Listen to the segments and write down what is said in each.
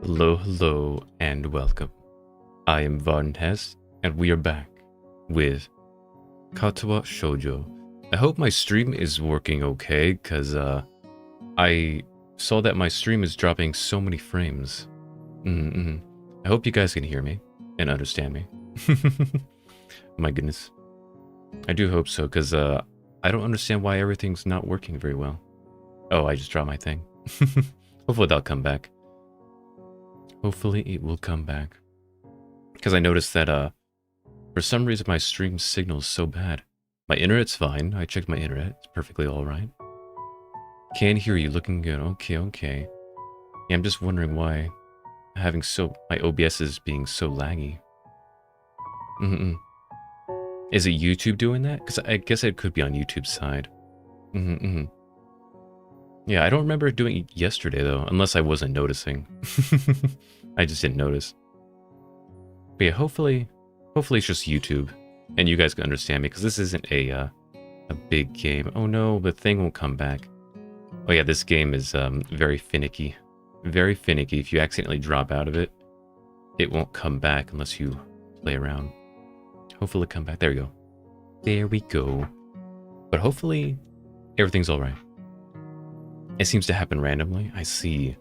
Hello, hello, and welcome. I am Varden Heste, and we are back with Katawa Shoujo. I hope my stream is working okay, because I saw that my stream is dropping so many frames. I hope you guys can hear me and understand me. My goodness. I do hope so, because I don't understand why everything's not working very well. Oh, I just dropped my thing. Hopefully that'll come back. Hopefully it will come back. Because I noticed that for some reason my stream signal is so bad. My internet's fine. I checked my internet. It's perfectly alright. Can hear you. Looking good. Okay. Yeah, I'm just wondering why my OBS is being so laggy. Is it YouTube doing that? Because I guess it could be on YouTube's side. Yeah, I don't remember doing it yesterday, though, unless I wasn't noticing. I just didn't notice. But yeah, hopefully it's just YouTube, and you guys can understand me, because this isn't a big game. Oh no, the thing won't come back. Oh yeah, this game is very finicky. Very finicky. If you accidentally drop out of it, it won't come back unless you play around. Hopefully it'll come back. There we go. There we go. But hopefully everything's alright. It seems to happen randomly. I see.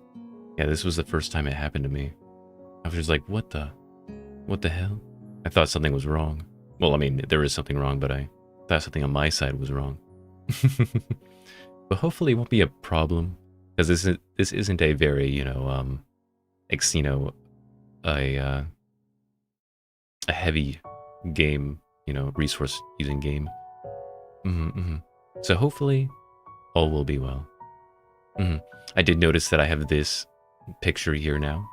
Yeah, this was the first time it happened to me. I was just like, what the hell? I thought something was wrong. Well, I mean, there is something wrong, but I thought something on my side was wrong. But hopefully it won't be a problem, because this isn't a very, a heavy game, resource using game. So hopefully all will be well. I did notice that I have this picture here now.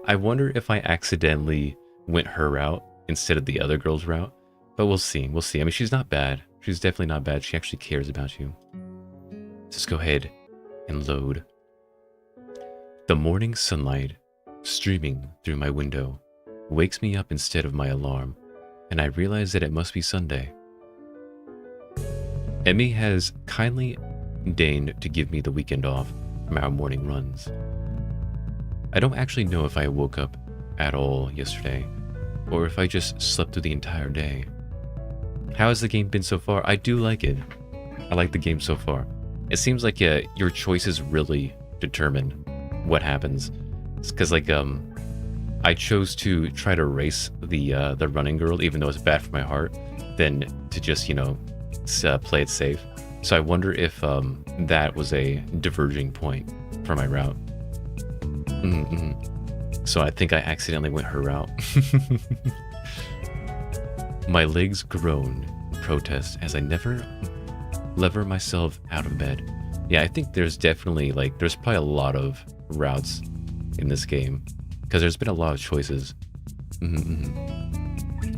I wonder if I accidentally went her route instead of the other girl's route, but we'll see. We'll see. I mean, she's not bad. She's definitely not bad. She actually cares about you. Let's go ahead and load. The morning sunlight streaming through my window wakes me up instead of my alarm, and I realize that it must be Sunday. Emmy has kindly deigned to give me the weekend off from our morning runs. I don't actually know if I woke up at all yesterday, or if I just slept through the entire day. How has the game been so far? I do like it. I like the game so far. It seems like your choices really determine what happens. It's because I chose to try to race the running girl, even though it's bad for my heart, than to just play it safe. So I wonder if that was a diverging point for my route. So I think I accidentally went her route. My legs groan in protest as I never lever myself out of bed. Yeah, I think there's definitely there's probably a lot of routes in this game, because there's been a lot of choices.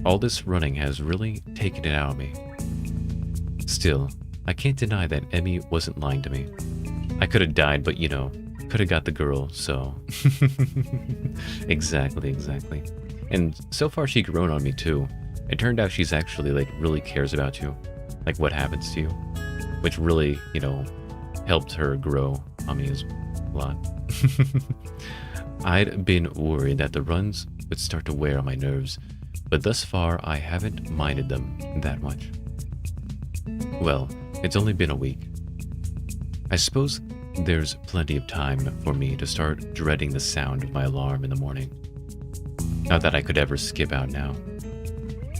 All this running has really taken it out of me. Still, I can't deny that Emmy wasn't lying to me. I could have died, but could have got the girl, so... Exactly. And so far she grown on me too. It turned out she's actually really cares about you, what happens to you, which really, helped her grow on me a lot. I'd been worried that the runs would start to wear on my nerves, but thus far I haven't minded them that much. Well, it's only been a week. I suppose there's plenty of time for me to start dreading the sound of my alarm in the morning. Not that I could ever skip out now.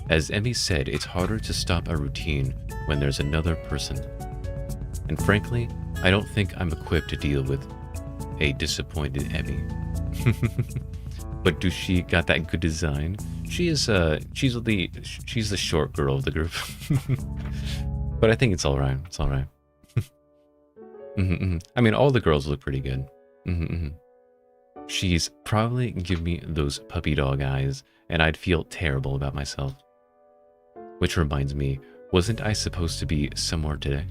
As Emmy said, it's harder to stop a routine when there's another person. And frankly, I don't think I'm equipped to deal with a disappointed Emmy. But do she got that good design? She's the short girl of the group. But I think it's alright. It's alright. I mean, all the girls look pretty good. She's probably give me those puppy dog eyes, and I'd feel terrible about myself. Which reminds me, wasn't I supposed to be somewhere today?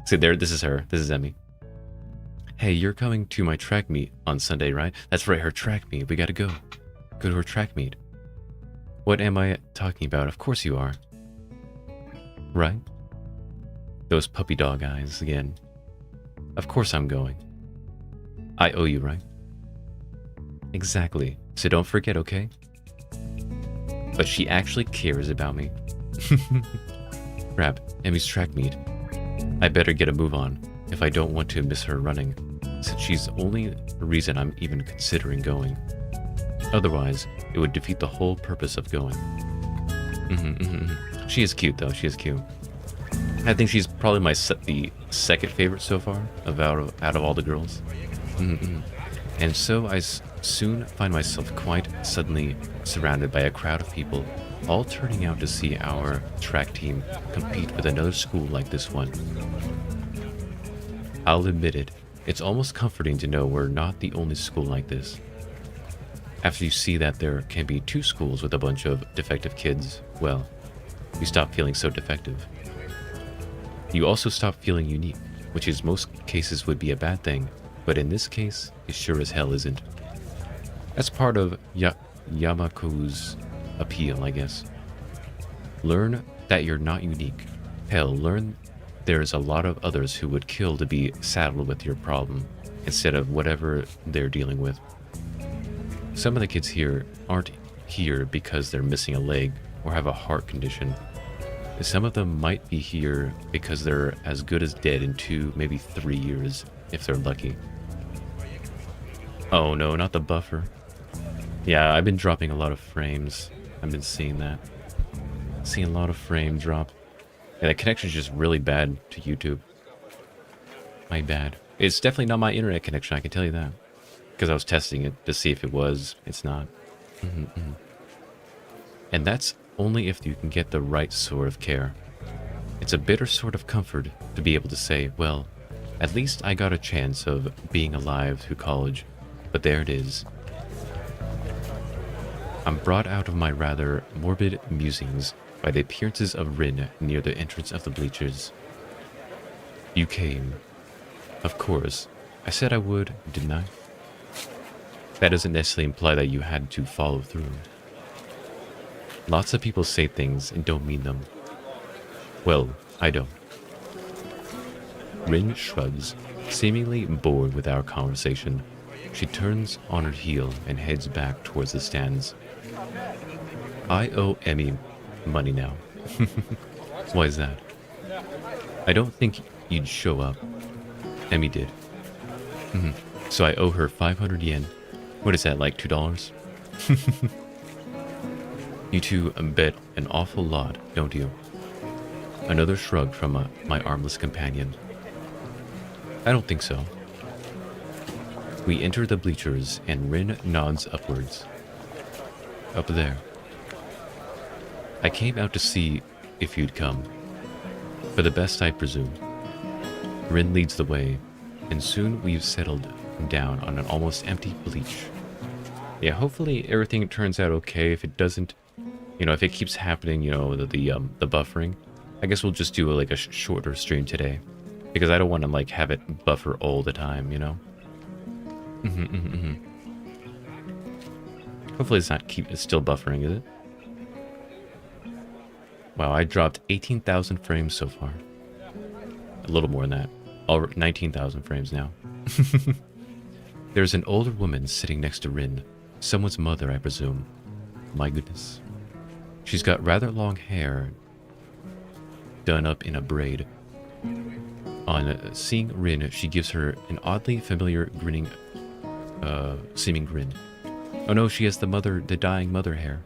See there, this is her. This is Emmy. Hey, you're coming to my track meet on Sunday, right? That's right, her track meet. We gotta go. Go to her track meet. What am I talking about? Of course you are. Right? Those puppy dog eyes again. Of course I'm going. I owe you, right? Exactly. So don't forget, okay? But she actually cares about me. Crap, Emmy's track meet. I better get a move on if I don't want to miss her running, since she's the only reason I'm even considering going. Otherwise, it would defeat the whole purpose of going. She is cute, though. She is cute. I think she's probably the second favorite so far out of all the girls. And so I soon find myself quite suddenly surrounded by a crowd of people, all turning out to see our track team compete with another school like this one. I'll admit it, it's almost comforting to know we're not the only school like this. After you see that there can be two schools with a bunch of defective kids, well, you stop feeling so defective. You also stop feeling unique, which in most cases would be a bad thing, but in this case, it sure as hell isn't. That's part of Yamako's appeal, I guess. Learn that you're not unique. Hell, learn there's a lot of others who would kill to be saddled with your problem, instead of whatever they're dealing with. Some of the kids here aren't here because they're missing a leg or have a heart condition. Some of them might be here because they're as good as dead in 2, maybe 3 years, if they're lucky. Oh no, not the buffer. Yeah, I've been dropping a lot of frames. I've been seeing that. Seeing a lot of frame drop. Yeah, the connection's just really bad to YouTube. My bad. It's definitely not my internet connection, I can tell you that. Because I was testing it to see if it was. It's not. And that's only if you can get the right sort of care. It's a bitter sort of comfort to be able to say, well, at least I got a chance of being alive through college. But there it is. I'm brought out of my rather morbid musings by the appearances of Rin near the entrance of the bleachers. You came. Of course. I said I would, didn't I? That doesn't necessarily imply that you had to follow through. Lots of people say things and don't mean them. Well, I don't. Rin shrugs, seemingly bored with our conversation. She turns on her heel and heads back towards the stands. I owe Emmy money now. Why is that? I don't think you'd show up. Emmy did. So I owe her 500 yen. What is that, like $2? You two bet an awful lot, don't you? Another shrug from my armless companion. I don't think so. We enter the bleachers and Rin nods upwards. Up there. I came out to see if you'd come. For the best, I presume. Rin leads the way, and soon we've settled down on an almost empty bleach. Yeah, hopefully everything turns out okay. If it doesn't, if it keeps happening, the buffering, I guess we'll just do a shorter stream today, because I don't want to have it buffer all the time, Hopefully it's still buffering, is it? Wow, I dropped 18,000 frames so far. A little more than that. 19,000 frames now. There's an older woman sitting next to Rin. Someone's mother, I presume. My goodness. She's got rather long hair done up in a braid. On seeing Rin, she gives her an oddly familiar seeming grin. Oh no, she has the dying mother hair.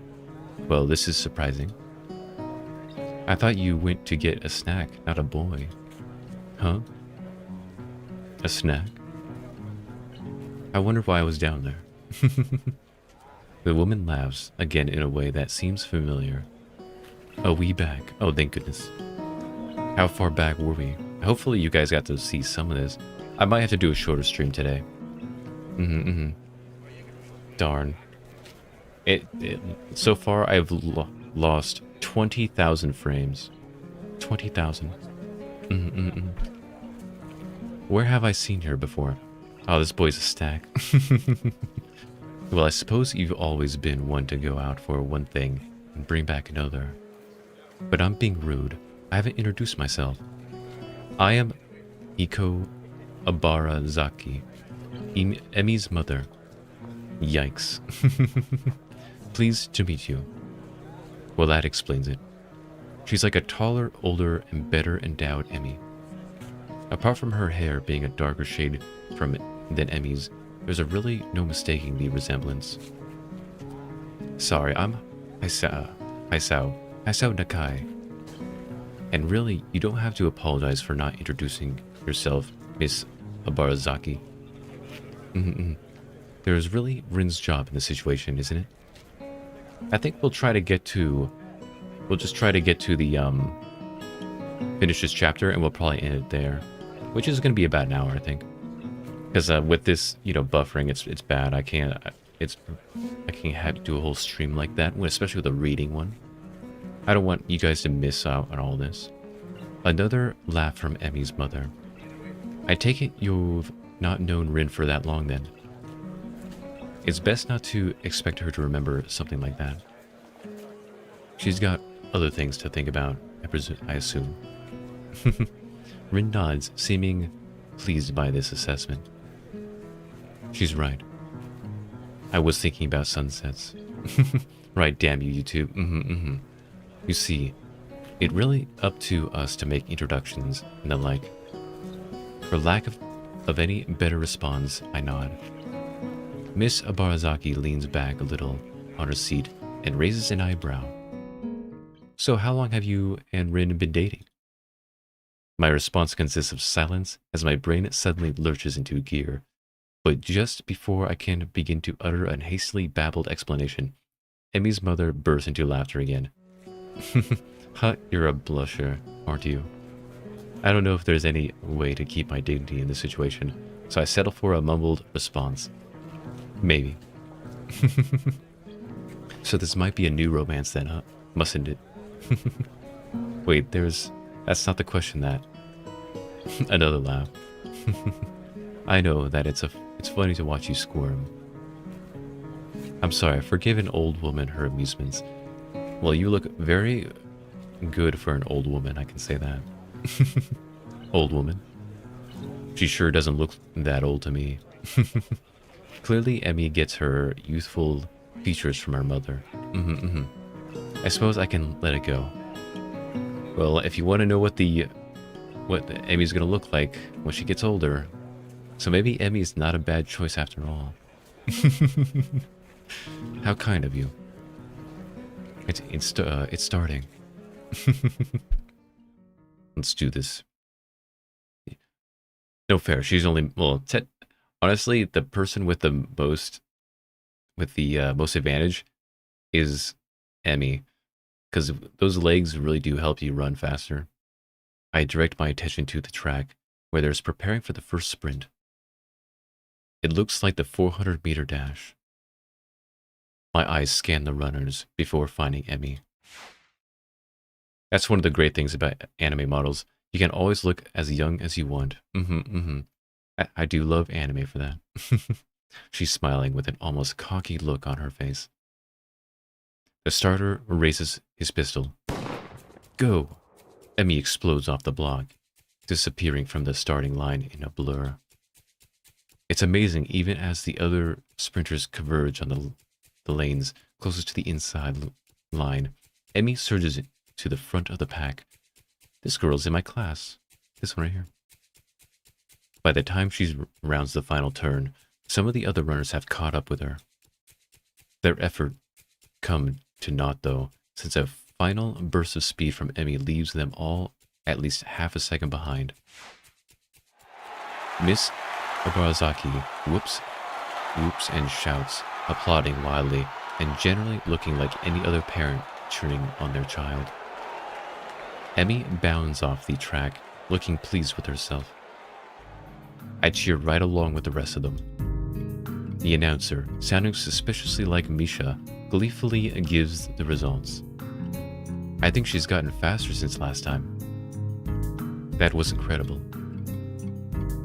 Well, this is surprising. I thought you went to get a snack, not a boy. Huh? A snack? I wonder why I was down there. The woman laughs, again in a way that seems familiar. A wee back. Oh, thank goodness. How far back were we? Hopefully you guys got to see some of this. I might have to do a shorter stream today. Darn. So far I've lost 20,000 frames. 20,000. Where have I seen her before? Oh, this boy's a stack. Well, I suppose you've always been one to go out for one thing and bring back another. But I'm being rude. I haven't introduced myself. I am Iko Abarazaki. Emmy's mother. Yikes. Pleased to meet you. Well, that explains it. She's like a taller, older, and better endowed Emmy. Apart from her hair being a darker shade than Emmy's, there's really no mistaking the resemblance. Sorry, I'm Hisao Nakai. And really, you don't have to apologize for not introducing yourself, Miss Abarazaki. There's really Rin's job in the situation, isn't it? I think we'll just try to get to the finish this chapter, and we'll probably end it there, which is going to be about an hour, I think. Because with this, buffering, it's bad. I can't have to do a whole stream like that, especially with a reading one. I don't want you guys to miss out on all this. Another laugh from Emmy's mother. I take it you've not known Rin for that long then. It's best not to expect her to remember something like that. She's got other things to think about, I assume. Rin nods, seeming pleased by this assessment. She's right. I was thinking about sunsets. Right, damn you, YouTube. You see, it's really up to us to make introductions and the like. For lack of any better response, I nod. Miss Abarazaki leans back a little on her seat and raises an eyebrow. So how long have you and Rin been dating? My response consists of silence as my brain suddenly lurches into gear. But just before I can begin to utter an hastily babbled explanation, Emmy's mother bursts into laughter again. Huh, you're a blusher, aren't you? I don't know if there's any way to keep my dignity in this situation, so I settle for a mumbled response. Maybe. So this might be a new romance then, huh? Mustn't it? Wait, that's not the question that... Another laugh. I know that it's funny to watch you squirm. I'm sorry, forgive an old woman her amusements. Well, you look very good for an old woman, I can say that. Old woman? She sure doesn't look that old to me. Clearly, Emmy gets her youthful features from her mother. I suppose I can let it go. Well, if you want to know what Emmy's gonna look like when she gets older, so maybe Emmy's not a bad choice after all. How kind of you. It's starting. Let's do this. No fair. She's only honestly, the person with the most advantage is Emmy, because those legs really do help you run faster. I direct my attention to the track where there's preparing for the first sprint. It looks like the 400-meter dash. My eyes scan the runners before finding Emmy. That's one of the great things about anime models. You can always look as young as you want. I do love anime for that. She's smiling with an almost cocky look on her face. The starter raises his pistol. Go! Emmy explodes off the block, disappearing from the starting line in a blur. It's amazing even as the other sprinters converge on the lanes closest to the inside line. Emmy surges to the front of the pack. This girl's in my class. This one right here. By the time she rounds the final turn, some of the other runners have caught up with her. Their effort come to naught though, since a final burst of speed from Emmy leaves them all at least half a second behind. Miss Abarazaki whoops and shouts, applauding wildly, and generally looking like any other parent cheering on their child. Emmy bounds off the track, looking pleased with herself. I cheer right along with the rest of them. The announcer, sounding suspiciously like Misha, gleefully gives the results. I think she's gotten faster since last time. That was incredible.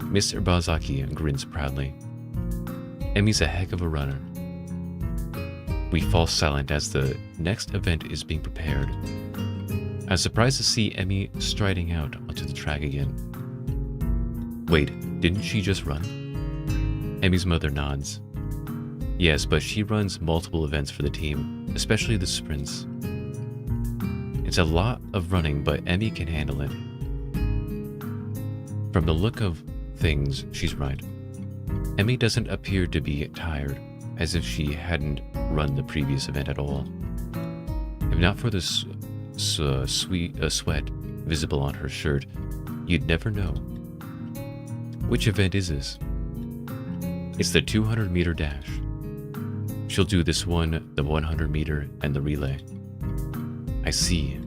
Mr. Bazaki grins proudly. Emmy's a heck of a runner. We fall silent as the next event is being prepared. I'm surprised to see Emmy striding out onto the track again. Wait, didn't she just run? Emmy's mother nods. Yes, but she runs multiple events for the team, especially the sprints. It's a lot of running, but Emmy can handle it. From the look of things, she's right. Emmy doesn't appear to be tired, as if she hadn't run the previous event at all. If not for the sweat visible on her shirt, you'd never know. Which event is this? It's the 200-meter dash. She'll do this one, the 100-meter, and the relay. I see.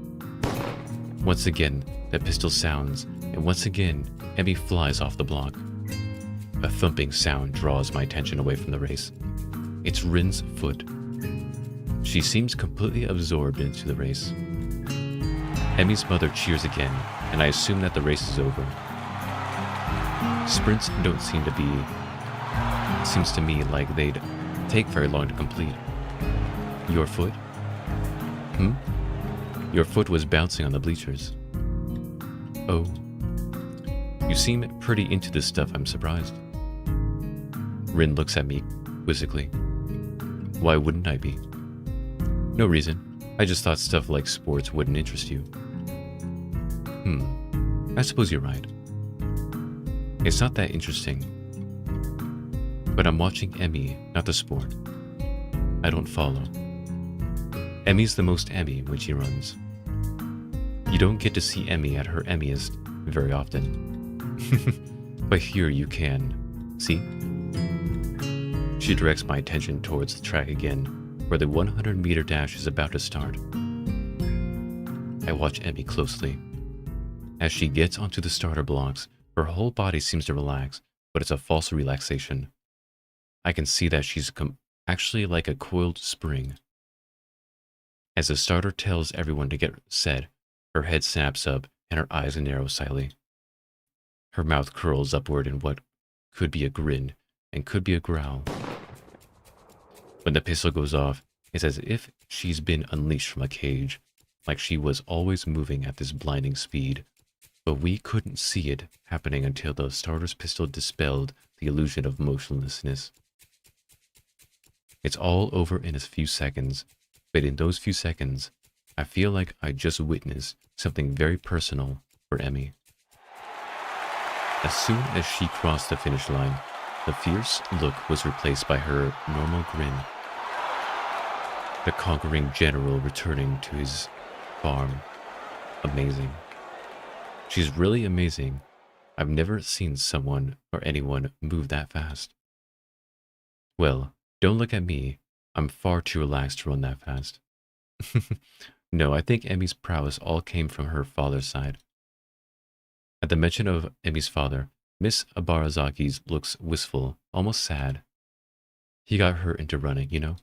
Once again, the pistol sounds, and once again, Emmy flies off the block. A thumping sound draws my attention away from the race. It's Rin's foot. She seems completely absorbed into the race. Emmy's mother cheers again, and I assume that the race is over. Sprints don't seem to be... Seems to me like they'd take very long to complete. Your foot? Your foot was bouncing on the bleachers. Oh. You seem pretty into this stuff, I'm surprised. Rin looks at me quizzically. Why wouldn't I be? No reason. I just thought stuff like sports wouldn't interest you. I suppose you're right. It's not that interesting. But I'm watching Emmy, not the sport. I don't follow. Emmy's the most Emmy when she runs. You don't get to see Emmy at her Emmyest very often. But here you can. See? She directs my attention towards the track again, where the 100-meter dash is about to start. I watch Emmy closely. As she gets onto the starter blocks, her whole body seems to relax, but it's a false relaxation. I can see that she's actually like a coiled spring. As the starter tells everyone to get set, her head snaps up and her eyes narrow slightly. Her mouth curls upward in what could be a grin and could be a growl. When the pistol goes off, it's as if she's been unleashed from a cage, like she was always moving at this blinding speed. But we couldn't see it happening until the starter's pistol dispelled the illusion of motionlessness. It's all over in a few seconds, but in those few seconds, I feel like I just witnessed something very personal for Emmy. As soon as she crossed the finish line, the fierce look was replaced by her normal grin. The conquering general returning to his farm. Amazing. She's really amazing. I've never seen someone or anyone move that fast. Well, don't look at me. I'm far too relaxed to run that fast. No, I think Emmy's prowess all came from her father's side. At the mention of Emmy's father, Miss Abarazaki's looks wistful, almost sad. He got her into running, you know?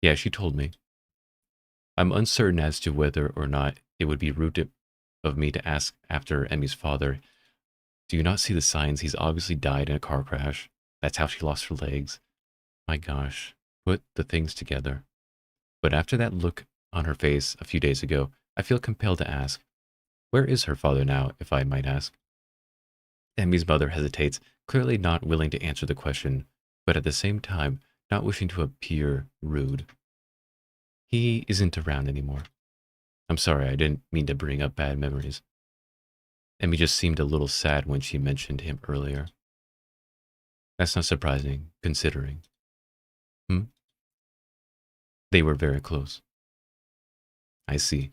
Yeah, she told me. I'm uncertain as to whether or not it would be rude of me to ask after Emmy's father. Do you not see the signs? He's obviously died in a car crash. That's how she lost her legs. My gosh, put the things together. But after that look on her face a few days ago, I feel compelled to ask, where is her father now, if I might ask? Emmy's mother hesitates, clearly not willing to answer the question, but at the same time, not wishing to appear rude. He isn't around anymore. I'm sorry, I didn't mean to bring up bad memories. Emmy just seemed a little sad when she mentioned him earlier. That's not surprising, considering. They were very close. I see.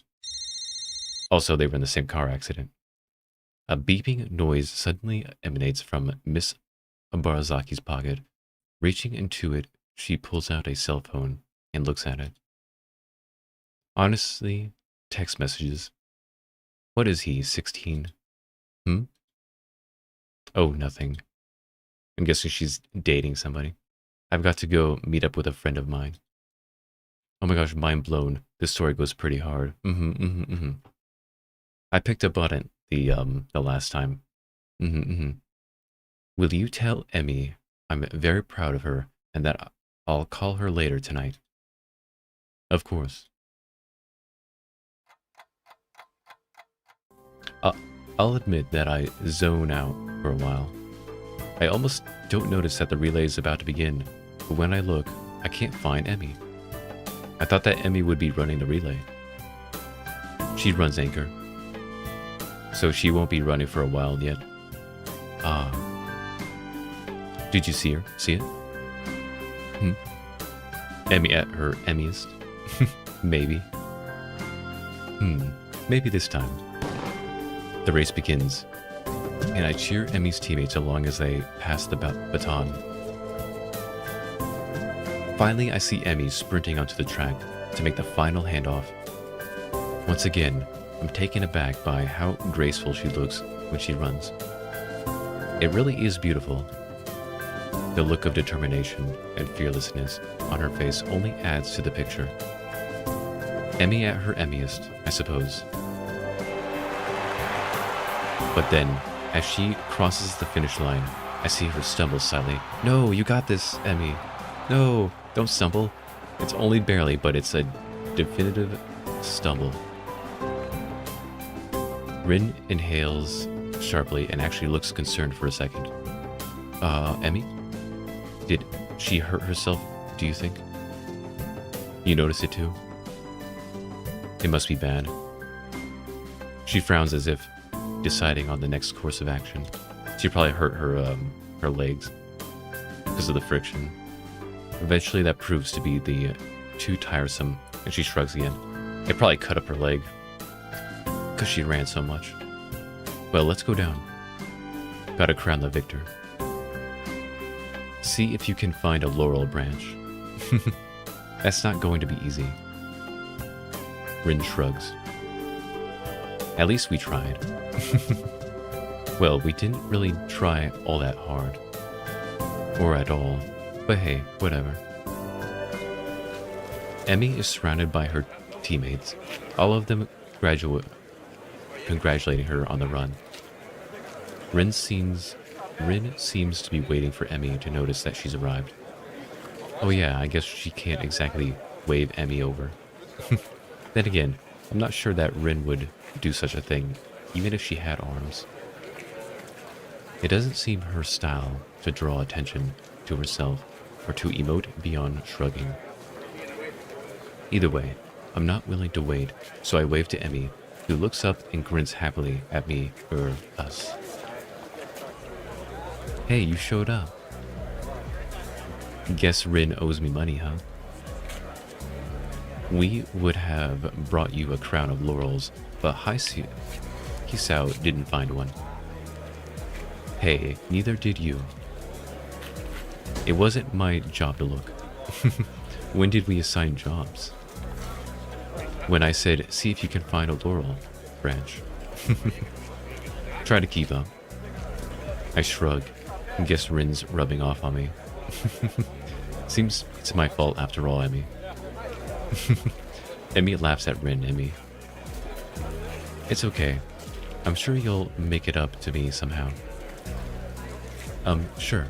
Also, they were in the same car accident. A beeping noise suddenly emanates from Miss Abarazaki's pocket. Reaching into it, she pulls out a cell phone and looks at it. Honestly, text messages. What is he, 16? Oh, nothing. I'm guessing she's dating somebody. I've got to go meet up with a friend of mine. Oh my gosh, mind blown. This story goes pretty hard. I picked up on it the last time. Will you tell Emmy I'm very proud of her and that I'll call her later tonight? Of course. I'll admit that I zone out for a while. I almost don't notice that the relay is about to begin, but when I look, I can't find Emmy. I thought that Emmy would be running the relay. She runs anchor, so she won't be running for a while yet. Ah. Did you see her? See it? Emmy at her Emmyest? Maybe. Maybe this time. The race begins, and I cheer Emmy's teammates along as they pass the baton. Finally, I see Emmy sprinting onto the track to make the final handoff. Once again, I'm taken aback by how graceful she looks when she runs. It really is beautiful. The look of determination and fearlessness on her face only adds to the picture. Emmy at her Emmyest, I suppose. But then, as she crosses the finish line, I see her stumble slightly. No, you got this, Emmy. No, don't stumble. It's only barely, but it's a definitive stumble. Rin inhales sharply and actually looks concerned for a second. Emmy? Did she hurt herself, do you think? You notice it too? It must be bad. She frowns as if deciding on the next course of action. She probably hurt her legs because of the friction. Eventually that proves to be the too tiresome, and she shrugs again. It probably cut up her leg because she ran so much. Well, let's go down. Gotta crown the victor. See if you can find a laurel branch. That's not going to be easy. Rin shrugs. At least we tried. Well, we didn't really try all that hard. Or at all. But hey, whatever. Emmy is surrounded by her teammates, all of them congratulating her on the run. Rin seems to be waiting for Emmy to notice that she's arrived. Oh yeah, I guess she can't exactly wave Emmy over. Then again, I'm not sure that Rin would do such a thing, even if she had arms. It doesn't seem her style to draw attention to herself or to emote beyond shrugging. Either way, I'm not willing to wait, so I wave to Emmy, who looks up and grins happily at me or us. Hey, you showed up. Guess Rin owes me money, huh? We would have brought you a crown of laurels, but Hisao didn't find one. Hey, neither did you. It wasn't my job to look. When did we assign jobs? When I said, see if you can find a laurel branch. Try to keep up. I shrug and guess Rin's rubbing off on me. Seems it's my fault after all, Emmy. Emmy laughs at Rin, Emmy. It's okay. I'm sure you'll make it up to me somehow. Sure.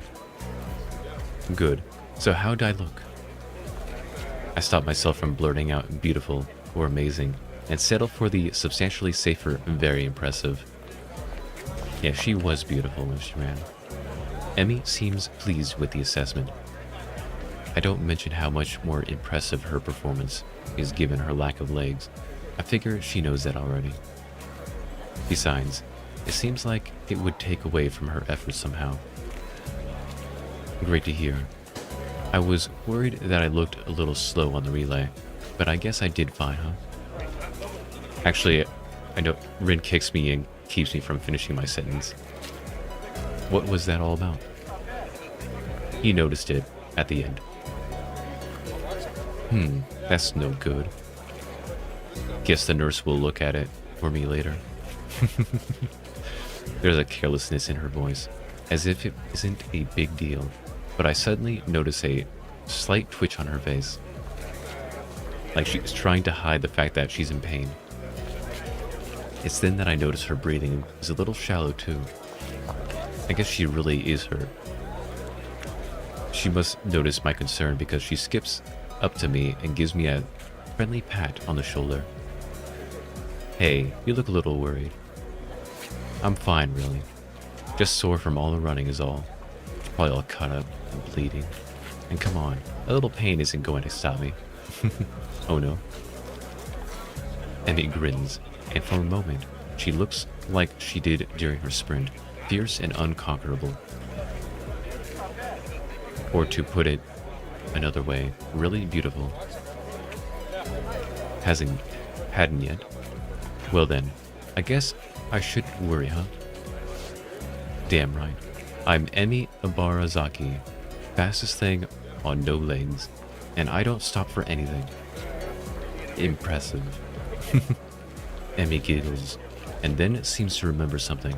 Good. So how'd I look? I stopped myself from blurting out beautiful or amazing and settled for the substantially safer very impressive. Yeah, she was beautiful when she ran. Emmy seems pleased with the assessment. I don't mention how much more impressive her performance is given her lack of legs. I figure she knows that already. Besides, it seems like it would take away from her efforts somehow. Great to hear. I was worried that I looked a little slow on the relay, but I guess I did fine, huh? Actually, I know Rin kicks me and keeps me from finishing my sentence. What was that all about? He noticed it at the end. That's no good. Guess the nurse will look at it for me later. There's a carelessness in her voice, as if it isn't a big deal, but I suddenly notice a slight twitch on her face. Like she's trying to hide the fact that she's in pain. It's then that I notice her breathing is a little shallow too. I guess she really is hurt. She must notice my concern because she skips up to me and gives me a friendly pat on the shoulder. Hey, you look a little worried. I'm fine, really. Just sore from all the running is all. Probably all cut up and bleeding. And come on, a little pain isn't going to stop me. Oh no. Emmy grins, and for a moment, she looks like she did during her sprint, fierce and unconquerable. Or to put it another way, really beautiful. Hadn't yet? Well then, I guess I shouldn't worry, huh? Damn right. I'm Emi Ibarazaki, fastest thing on no legs, and I don't stop for anything. Impressive. Emmy giggles, and then seems to remember something.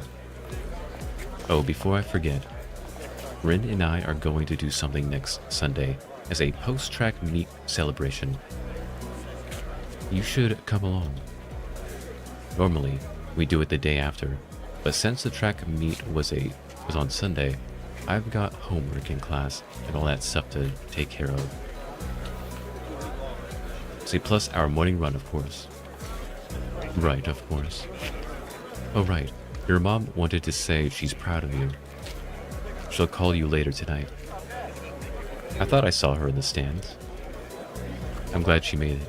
Oh, before I forget, Rin and I are going to do something next Sunday as a post-track meet celebration. You should come along. Normally, we do it the day after, but since the track meet was on Sunday, I've got homework in class and all that stuff to take care of. See, plus our morning run, of course. Right, of course. Oh right, your mom wanted to say she's proud of you. She'll call you later tonight. I thought I saw her in the stands. I'm glad she made it.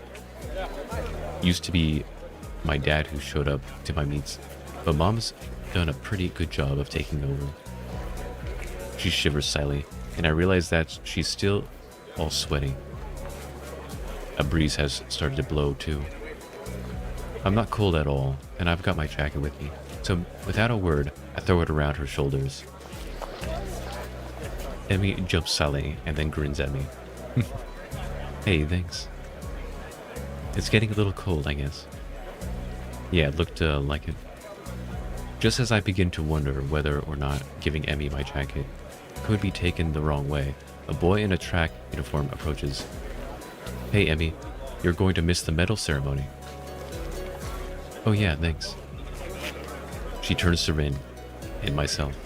Used to be my dad who showed up to my meets, but mom's done a pretty good job of taking over. She shivers slightly, and I realize that she's still all sweaty. A breeze has started to blow too. I'm not cold at all, and I've got my jacket with me, so without a word, I throw it around her shoulders. Emmy jumps slightly and then grins at me. Hey, thanks. It's getting a little cold, I guess. Yeah, it looked like it. Just as I begin to wonder whether or not giving Emmy my jacket could be taken the wrong way, a boy in a track uniform approaches. Hey, Emmy, you're going to miss the medal ceremony. Oh yeah, thanks. She turns to Rin and myself.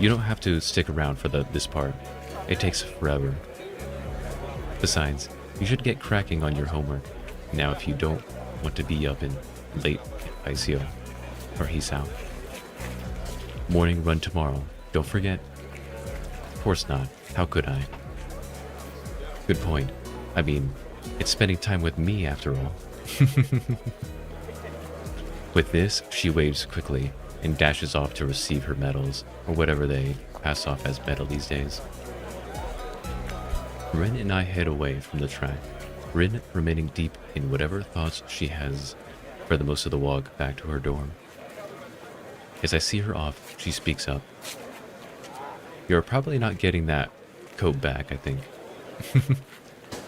You don't have to stick around for this part. It takes forever. Besides, you should get cracking on your homework now if you don't want to be up in late ICO, or he's out. Morning run tomorrow, don't forget. Of course not, how could I? Good point. I mean, it's spending time with me after all. With this, she waves quickly and dashes off to receive her medals, or whatever they pass off as medal these days. Rin and I head away from the track, Rin remaining deep in whatever thoughts she has for the most of the walk back to her dorm. As I see her off, she speaks up. You're probably not getting that coat back, I think.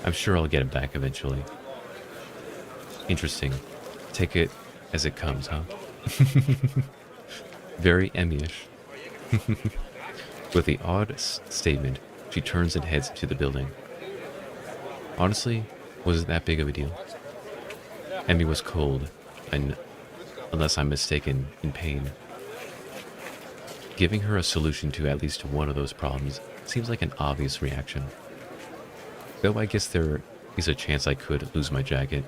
I'm sure I'll get it back eventually. Interesting. Take it as it comes, huh? Very Emmy-ish. With the odd statement, she turns and heads to the building. Honestly, wasn't that big of a deal. Emmy was cold, and unless I'm mistaken, in pain. Giving her a solution to at least one of those problems seems like an obvious reaction. Though I guess there is a chance I could lose my jacket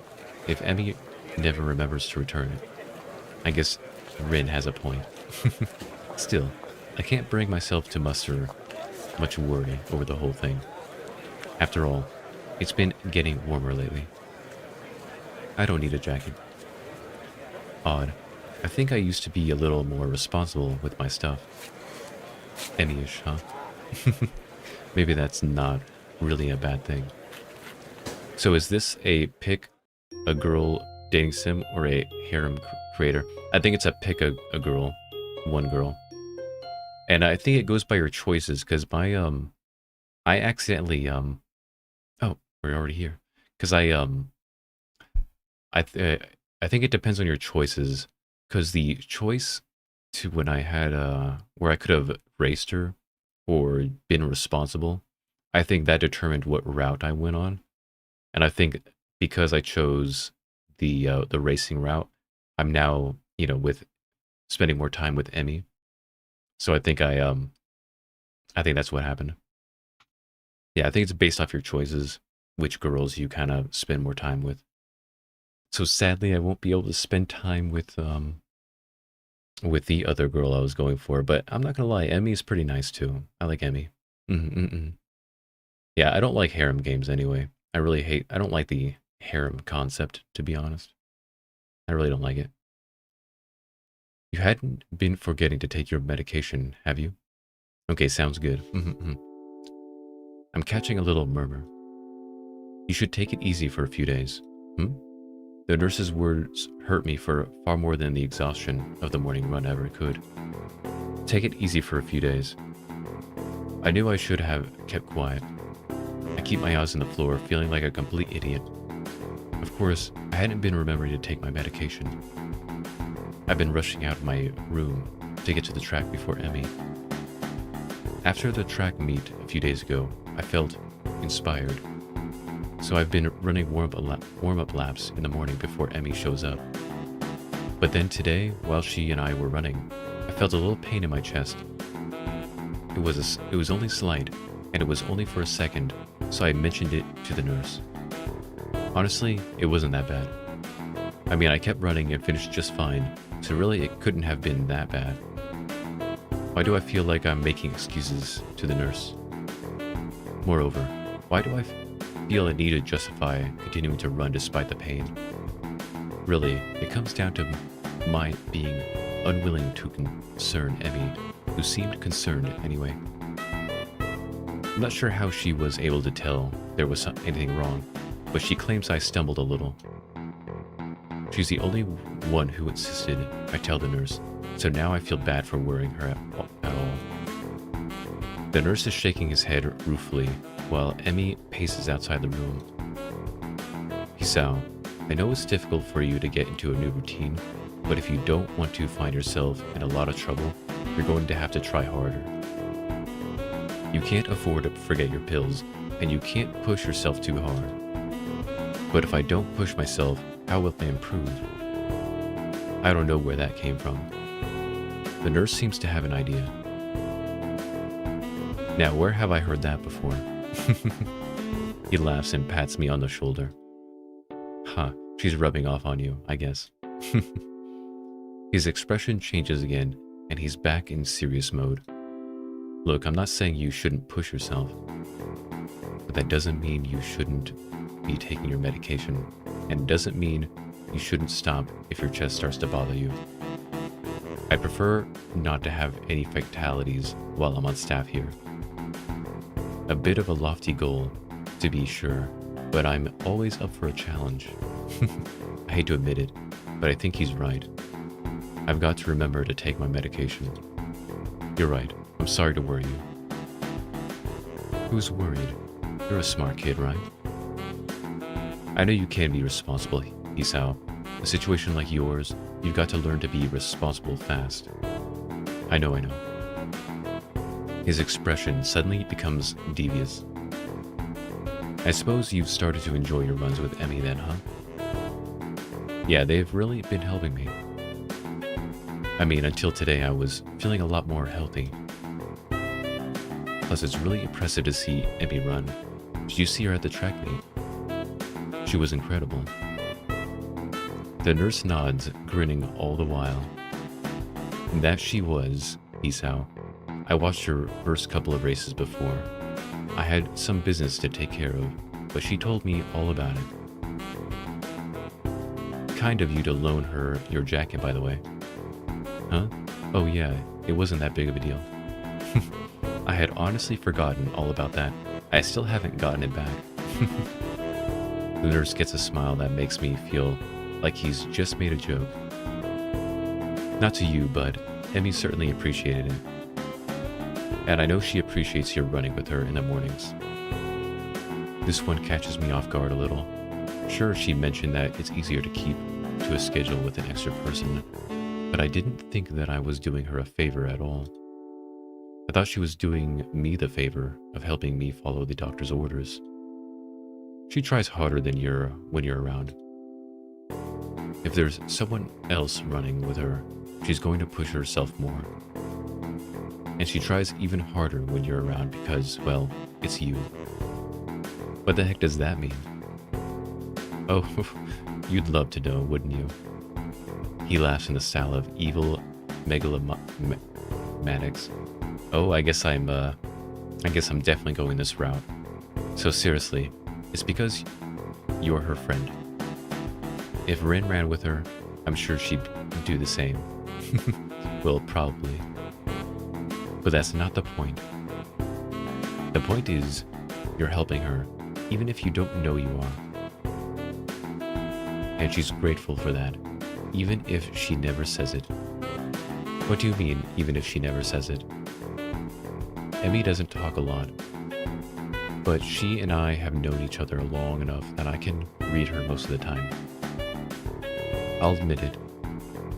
if Emmy never remembers to return it. I guess Rin has a point. Still, I can't bring myself to muster much worry over the whole thing. After all, it's been getting warmer lately. I don't need a jacket. Odd. I think I used to be a little more responsible with my stuff. Emmy-ish, huh? Maybe that's not really a bad thing. So is this a pick a girl dating sim or a harem creator? I think it's a pick a girl, one girl. And I think it goes by your choices, because I accidentally oh, we're already here. Because I think it depends on your choices, because the choice to when I had where I could have raced her or been responsible, I think that determined what route I went on. And I think because I chose the racing route, I'm now, with spending more time with Emmy. So I think I think that's what happened. Yeah, I think it's based off your choices, which girls you kind of spend more time with. So sadly, I won't be able to spend time with with the other girl I was going for, but I'm not gonna lie, Emmy's pretty nice too. I like Emmy. Mm-mm-mm. Yeah, I don't like harem games anyway. I don't like the harem concept, to be honest. I really don't like it. You hadn't been forgetting to take your medication, have you? Okay, sounds good. I'm catching a little murmur. You should take it easy for a few days. Hmm? The nurse's words hurt me for far more than the exhaustion of the morning run ever could. Take it easy for a few days. I knew I should have kept quiet. I keep my eyes on the floor, feeling like a complete idiot. Of course, I hadn't been remembering to take my medication. I've been rushing out of my room to get to the track before Emmy. After the track meet a few days ago, I felt inspired. So I've been running warm-up laps in the morning before Emmy shows up. But then today, while she and I were running, I felt a little pain in my chest. It was only slight, and it was only for a second, so I mentioned it to the nurse. Honestly, it wasn't that bad. I mean, I kept running and finished just fine, so really it couldn't have been that bad. Why do I feel like I'm making excuses to the nurse? Moreover, why do I feel a need to justify continuing to run despite the pain? Really, it comes down to my being unwilling to concern Emmy, who seemed concerned anyway. I'm not sure how she was able to tell there was anything wrong, but she claims I stumbled a little. She's the only one who insisted I tell the nurse, so now I feel bad for worrying her at all. The nurse is shaking his head ruefully, while Emmy paces outside the room. Hisao, I know it's difficult for you to get into a new routine, but if you don't want to find yourself in a lot of trouble, you're going to have to try harder. You can't afford to forget your pills, and you can't push yourself too hard. But if I don't push myself, how will I improve? I don't know where that came from. The nurse seems to have an idea. Now, where have I heard that before? He laughs and pats me on the shoulder. Huh, she's rubbing off on you, I guess. His expression changes again, and he's back in serious mode. Look, I'm not saying you shouldn't push yourself, but that doesn't mean you shouldn't be taking your medication, and doesn't mean you shouldn't stop if your chest starts to bother you. I prefer not to have any fatalities while I'm on staff here. A bit of a lofty goal, to be sure, but I'm always up for a challenge. I hate to admit it, but I think he's right. I've got to remember to take my medication. You're right, I'm sorry to worry you. Who's worried? You're a smart kid, right? I know you can be responsible, Hisao. A situation like yours, you've got to learn to be responsible fast. I know. His expression suddenly becomes devious. I suppose you've started to enjoy your runs with Emmy then, huh? Yeah, they've really been helping me. I mean, until today I was feeling a lot more healthy. Plus, it's really impressive to see Emmy run. Did you see her at the track meet? She was incredible. The nurse nods, grinning all the while. That she was, Hisao. I watched her first couple of races before. I had some business to take care of, but she told me all about it. Kind of you to loan her your jacket, by the way. Huh? Oh yeah, it wasn't that big of a deal. I had honestly forgotten all about that. I still haven't gotten it back. The nurse gets a smile that makes me feel like he's just made a joke. Not to you, but Emmy certainly appreciated it. And I know she appreciates your running with her in the mornings. This one catches me off guard a little. Sure, she mentioned that it's easier to keep to a schedule with an extra person, but I didn't think that I was doing her a favor at all. I thought she was doing me the favor of helping me follow the doctor's orders. She tries harder than when you're around. If there's someone else running with her, she's going to push herself more. And she tries even harder when you're around because, well, it's you. What the heck does that mean? Oh, you'd love to know, wouldn't you? He laughs in the style of evil megalomaniacs. Oh, I guess I'm definitely going this route. So seriously, it's because you're her friend. If Rin ran with her, I'm sure she'd do the same. Well, probably. But that's not the point. The point is, you're helping her, even if you don't know you are. And she's grateful for that, even if she never says it. What do you mean, even if she never says it? Emmy doesn't talk a lot, but she and I have known each other long enough that I can read her most of the time. I'll admit it,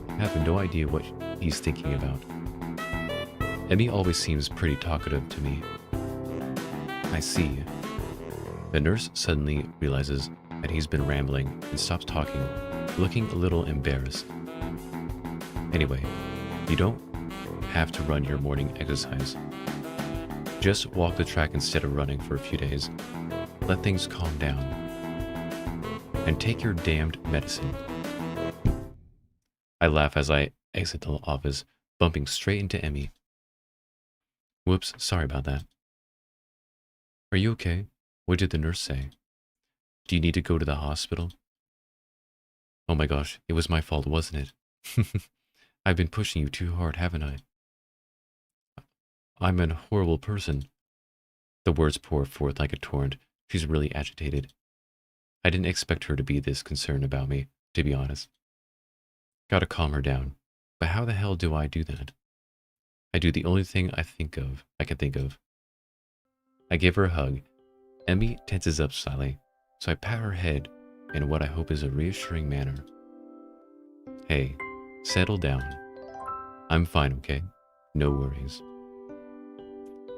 I have no idea what he's thinking about. Emmy always seems pretty talkative to me. I see. The nurse suddenly realizes that he's been rambling and stops talking, looking a little embarrassed. Anyway, you don't have to run your morning exercise. Just walk the track instead of running for a few days. Let things calm down. And take your damned medicine. I laugh as I exit the office, bumping straight into Emmy. Whoops, sorry about that. Are you okay? What did the nurse say? Do you need to go to the hospital? Oh my gosh, it was my fault, wasn't it? I've been pushing you too hard, haven't I? I'm a horrible person. The words pour forth like a torrent. She's really agitated. I didn't expect her to be this concerned about me, to be honest. Gotta calm her down. But how the hell do I do that? I do the only thing I can think of. I give her a hug. Emmy tenses up slightly, so I pat her head in what I hope is a reassuring manner. Hey, settle down. I'm fine, okay? No worries.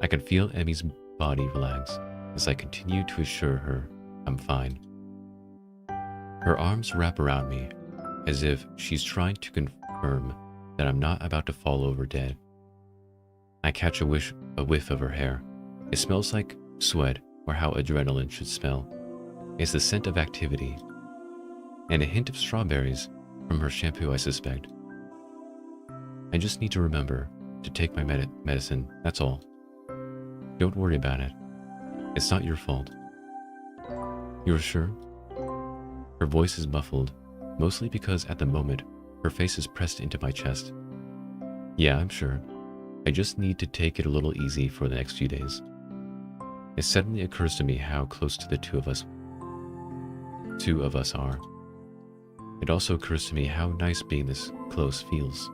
I can feel Emmy's body relax as I continue to assure her I'm fine. Her arms wrap around me as if she's trying to confirm that I'm not about to fall over dead. I catch a whiff of her hair. It smells like sweat, or how adrenaline should smell. It's the scent of activity. And a hint of strawberries from her shampoo, I suspect. I just need to remember to take my medicine, that's all. Don't worry about it. It's not your fault. You're sure? Her voice is muffled, mostly because at the moment, her face is pressed into my chest. Yeah, I'm sure. I just need to take it a little easy for the next few days. It suddenly occurs to me how close to the two of us are. It also occurs to me how nice being this close feels.